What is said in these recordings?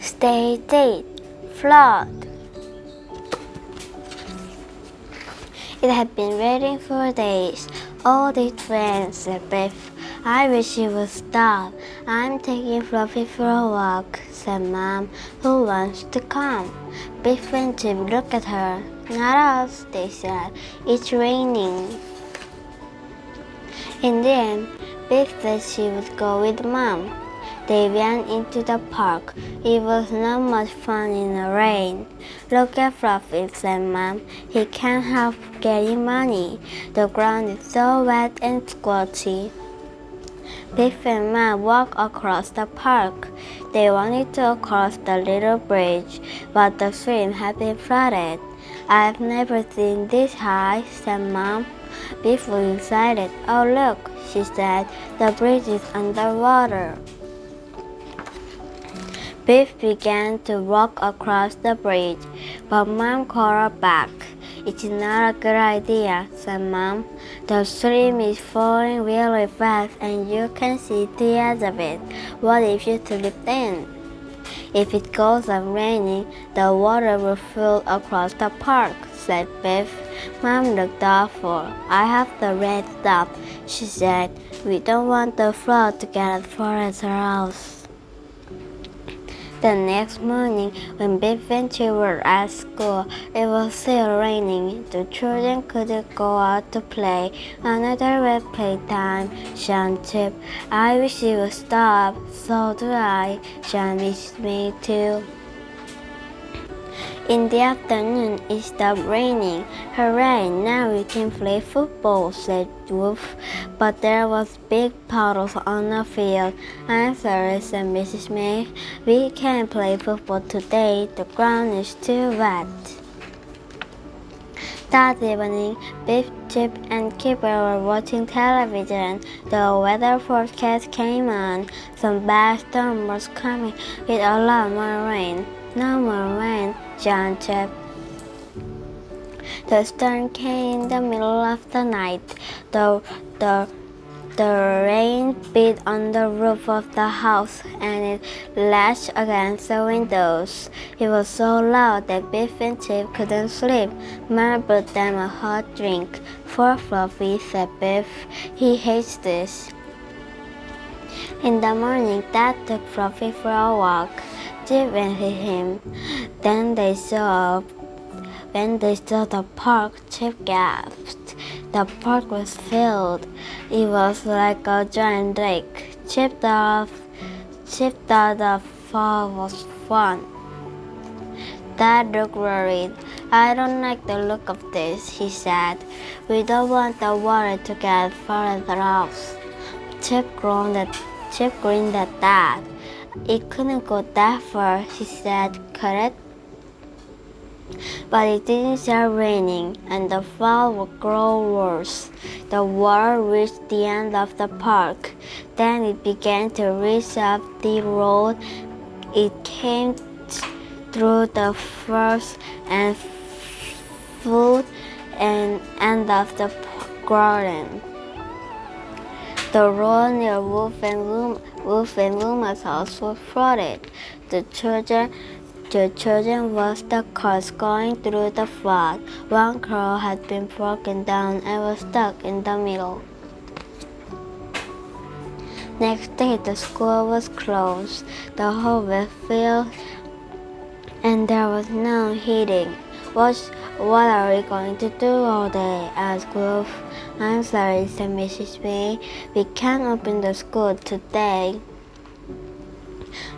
Stay dead. Flood. It had been raining for days. Oh, this rain, said Biff. I wish it would stop. I'm taking Fluffy for a walk, said Mom. Who wants to come? Biff and Chip looked at her. Not us, they said. It's raining. In the end, Biff said she would go with Mom. They went into the park. It was not much fun in the rain. Look at Fluffy, said Mom. He can't help getting money. The ground is so wet and squelchy. Biff and Mom walked across the park. They wanted to cross the little bridge, but the stream had been flooded. I've never seen this high, said Mom. Biff was excited. Oh, look, she said. The bridge is underwater. Biff began to walk across the bridge, but Mom called her back. It's not a good idea, said Mom. The stream is flowing really fast and you can see the edge of it. What if you slip in? If it goes on raining, the water will fill across the park, said Biff. Mom looked awful. I have the red stuff, she said. We don't want the flood to get as far as our house. The next morning, when Biff and Chip were at school, it was still raining. The children couldn't go out to play. Another wet playtime, Sean Chip. I wish it would stop. So do I. Sean wishes me too. In the afternoon, it stopped raining. Hooray, now we can play football, said Wolf. But there was big puddles on the field. I'm sorry, said Mrs. May. We can't play football today. The ground is too wet. That evening, Biff, Chip, and Kipper were watching television. The weather forecast came on. Some bad storm was coming with a lot more rain. No more rain, John Chip. The storm came in the middle of the night. The rain beat on the roof of the house and it lashed against the windows. It was so loud that Biff and Chip couldn't sleep. Mom brought them a hot drink. For Fluffy, said Biff. He hates this. In the morning, Dad took Fluffy for a walk. Chip went with him. When they saw the park, Chip gasped. The park was filled. It was like a giant lake. Chip thought the fall was fun. Dad looked worried. I don't like the look of this, he said. We don't want the water to get further out. Chip grinned at Dad. It couldn't go that far, he said, could it? But it didn't start raining, and the fall would grow worse. The water reached the end of the park. Then it began to reach up the road. It came through the first and foot and end of the garden. The road near Wolf and Luma's house was flooded. The children watched the cars going through the flood. One car had been broken down and was stuck in the middle. Next day, the school was closed. The hall was filled and there was no heating. What are we going to do all day? asked Wolf. I'm sorry, said Mrs. May. We can't open the school today.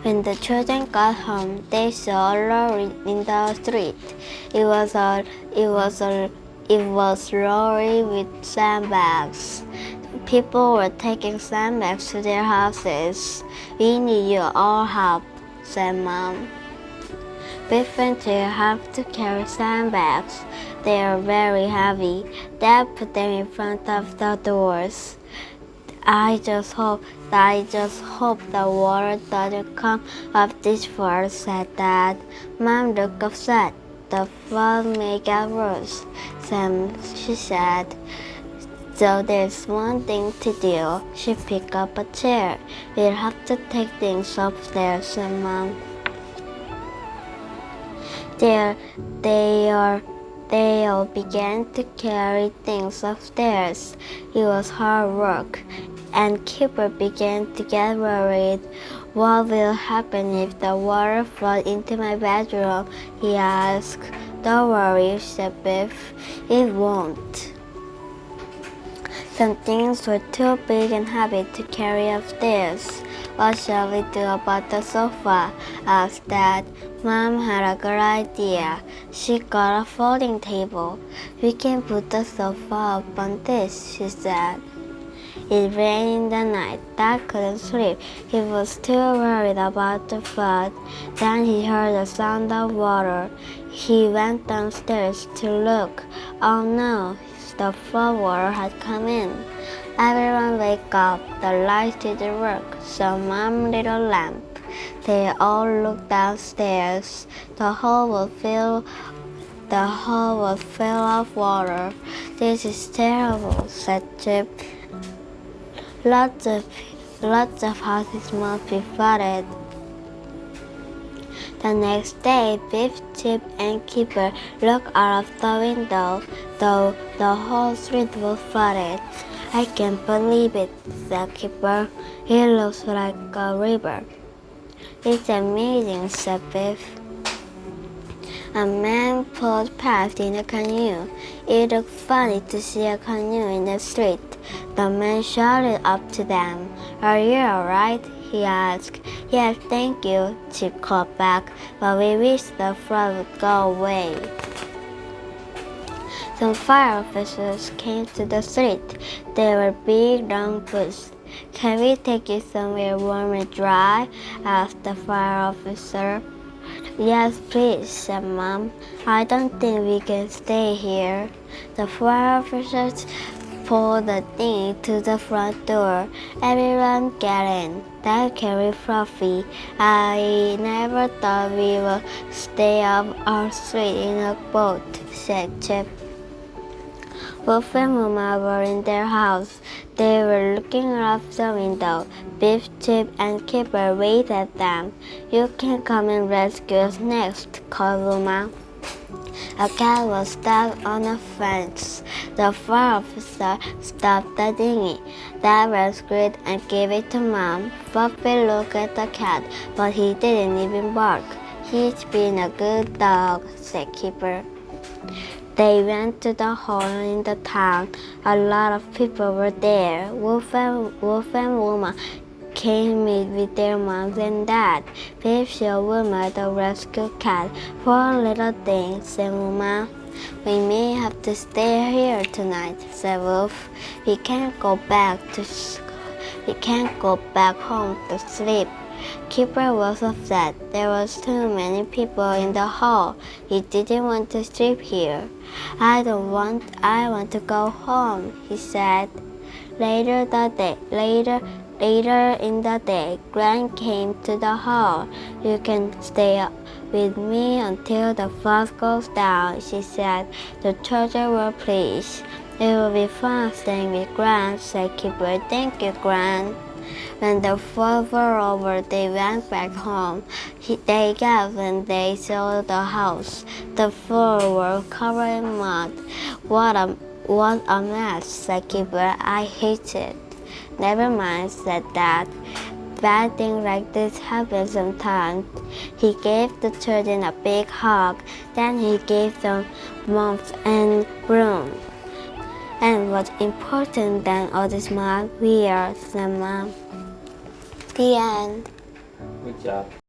When the children got home, they saw a lorry in the street. It was lorry with sandbags. People were taking sandbags to their houses. We need your all help, said Mom. Biff and Chip have to carry sandbags. They are very heavy. Dad put them in front of the doors. I just hope the water doesn't come up this far, said Dad. Mom looked upset. The flood may get worse, she said. So there's one thing to do. She picked up a chair. We'll have to take things upstairs, said Mom. They all began to carry things upstairs. It was hard work, and Keeper began to get worried. What will happen if the water floods into my bedroom? He asked. Don't worry, said Biff. It won't. Some things were too big and heavy to carry upstairs. What shall we do about the sofa? Asked Dad. Mom had a good idea. She got a folding table. We can put the sofa up on this, she said. It rained in the night. Dad couldn't sleep. He was too worried about the flood. Then he heard the sound of water. He went downstairs to look. Oh no, the floodwater had come in. Everyone wake up. The lights didn't work, so Mom lit a lamp. They all looked downstairs. The hall was filled of water. This is terrible, said Chip. Lots of houses must be flooded. The next day, Biff, Chip, and Keeper looked out of the window, though the whole street was flooded. I can't believe it, said Keeper. It looks like a river. It's amazing, said Biff. A man pulled past in a canoe. It looked funny to see a canoe in the street. The man shouted up to them. Are you alright? He asked. Yes, thank you, Chip called back, but we wish the flood would go away. Some fire officers came to the street. They were big, long boots. Can we take you somewhere warm and dry? Asked the fire officer. Yes, please, said Mom. I don't think we can stay here. The fire officers pulled the thing to the front door. Everyone get in. Dad carried Fluffy. I never thought we would stay up our street in a boat, said Chip. Wolf and Mama were in their house. They were looking out of the window. Biff, Chip, and Keeper waved at them. You can come and rescue us next, called Mama. A cat was stuck on a fence. The fire officer stopped the dinghy. Dad rescued and gave it to Mom. Fluffy looked at the cat, but he didn't even bark. He's been a good dog, said Keeper. They went to the hall in the town. A lot of people were there. Wolf and Wilma came with their moms and dad. Biff showed Wilma the rescue cat. Poor little thing, said Wilma. We may have to stay here tonight, said Wolf. We can't go back home to sleep. Keeper was upset. There was too many people in the hall. He didn't want to sleep here. I want to go home, he said. Later in the day, Gran came to the hall. You can stay up with me until the flood goes down, she said. The children were pleased. It will be fun staying with Gran, said Keeper. Thank you, Gran. When the flood were over, they went back home. They gasped when they saw the house. The floor was covered in mud. What a mess, said Keeper. I hate it. Never mind, said Dad. Bad things like this happen sometimes. He gave the children a big hug. Then he gave them mops and brooms. And what's important than all this mud, we are, said Mom. The end. Good job.